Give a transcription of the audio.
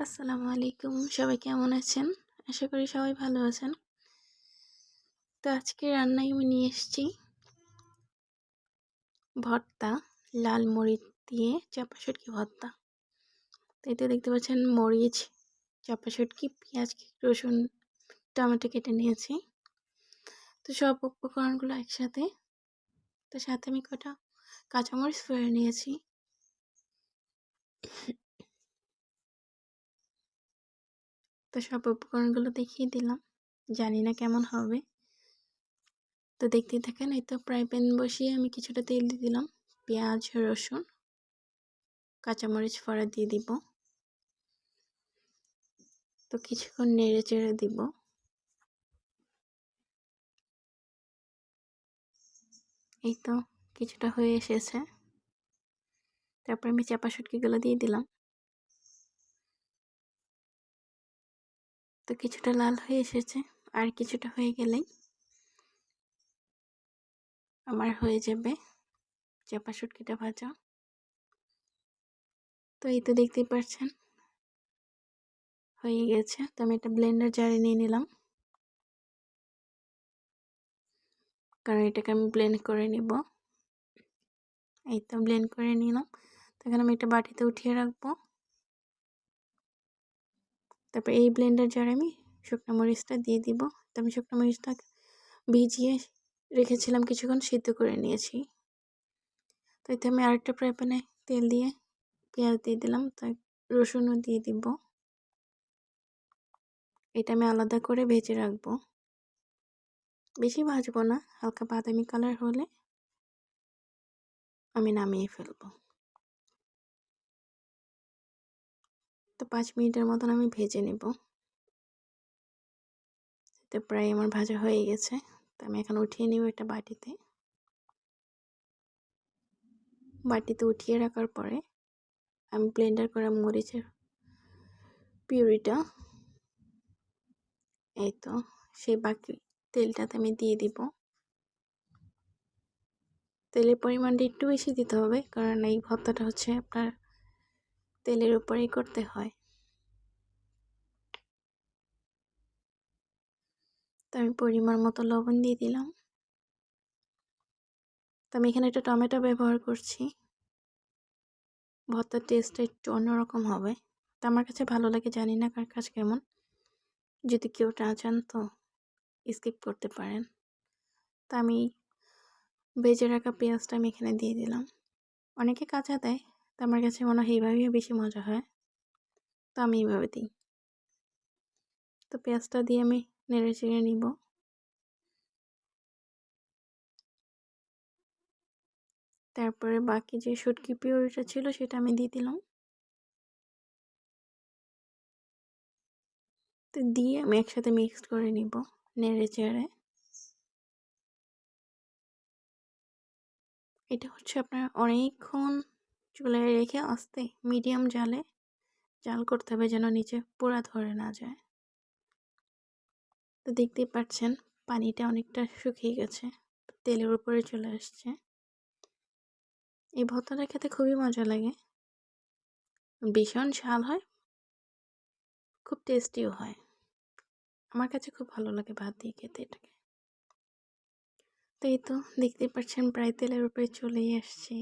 আসসালামু আলাইকুম। সবাই কেমন আছেন? আশা করি সবাই ভালো আছেন। তো আজকে রান্নায় আমি নিয়ে এসেছি ভর্তা, লাল মরিচ দিয়ে চাপা শুটকি ভর্তা। তো এতে দেখতে পাচ্ছেন মরিচ, চাপা শুটকি, পেঁয়াজ, রসুন, টমেটো কেটে নিয়েছি। তো সব উপকরণগুলো একসাথে। তো সাথে আমি কটা কাঁচামরিচ ফেড়ে নিয়েছি। তো সব উপকরণগুলো দেখিয়ে দিলাম। জানি না কেমন হবে। তো দেখতেই থাকেন। এই তো ফ্রাই প্যান বসিয়ে আমি কিছুটা তেল দিয়ে দিলাম। পেঁয়াজ, রসুন, কাঁচামরিচ ফাড়া দিয়ে দিব। তো কিছুক্ষণ নেড়ে চেড়ে দিব। এই তো কিছুটা হয়ে এসেছে। তারপর আমি চাপা শুটকিগুলো দিয়ে দিলাম। তো কিছুটা লাল হয়ে এসেছে, আর কিছুটা হয়ে গেলেই আমার হয়ে যাবে চাপা শুটকিটা ভাজা। তো এই তো দেখতেই পাচ্ছেন হয়ে গেছে। তো আমি একটা ব্লেন্ডার জারে নিয়ে নিলাম, কারণ এটাকে আমি ব্লেন্ড করে নিব। এই তো ব্লেন্ড করে নিলাম। তো এখানে আমি একটা বাটিতে উঠিয়ে রাখবো। তারপর এই ব্লেন্ডার জারে আমি শুকনো মরিচটা দিয়ে দিব। তো আমি শুকনো মরিচটা ভিজিয়ে রেখেছিলাম, কিছুক্ষণ সিদ্ধ করে নিয়েছি। তো এতে আমি আরেকটা ফ্রাই প্যানে তেল দিয়ে পেঁয়াজ দিয়ে দিলাম, তাই রসুনও দিয়ে দিব। এটা আমি আলাদা করে ভেজে রাখবো, বেশি ভাজবো না, হালকা বাদামি কালার হলে আমি নামিয়ে ফেলবো। তো 5 মিনিটের মতন আমি ভেজে নেব। তো প্রায় আমার ভাজা হয়ে গেছে। তো আমি এখন উঠিয়ে নিব এটা বাটিতে। বাটিতে উঠিয়ে রাখার পরে আমি ব্লেন্ডার করা মরিচের পিউরিটা, এই তো সেই বাকি তেলটাতে আমি দিয়ে দিব। তেলের পরিমাণটা একটু বেশি দিতে হবে, কারণ এই ভর্তাটা হচ্ছে আপনার তেলের উপরেই করতে হয়। তো আমি পরিমাণ মতো লবণ দিয়ে দিলাম। তো আমি এখানে একটা টমেটো ব্যবহার করছি। ভর্তার টেস্টটা একটু অন্যরকম হবে। তো আমার কাছে ভালো লাগে, জানি না কার কাছে কেমন। যদি কেউ না চান তো স্কিপ করতে পারেন। তো আমি ভেজে রাখা পেঁয়াজটা আমি এখানে দিয়ে দিলাম। অনেকে কাঁচা দেয়, তো আমার কাছে মনে হয় এইভাবেই বেশি মজা হয়, তো আমি এইভাবে দিই। তো পেঁয়াজটা দিয়ে আমি নেড়ে চেড়ে নিব। তারপরে বাকি যে শুটকি পিউরিটা ছিল সেটা আমি দিয়ে দিলাম। তো দিয়ে আমি একসাথে মিক্সড করে নিব নেড়ে চেড়ে। এটা হচ্ছে আপনার অনেকক্ষণ চুলায় রেখে আস্তে মিডিয়াম জালে জাল করতে হবে, যেন নিচে পোড়া ধরে না যায়। তো দেখতেই পাচ্ছেন পানিটা অনেকটা শুকিয়ে গেছে, তেলের উপরে চলে আসছে। এই ভর্তাটা খেতে খুবই মজা লাগে, ভীষণ ঝাল হয়, খুব টেস্টিও হয়। আমার কাছে খুব ভালো লাগে ভাত দিয়ে খেতে এটাকে। তো এই তো দেখতেই পাচ্ছেন প্রায় তেলের উপরে চলেই আসছে।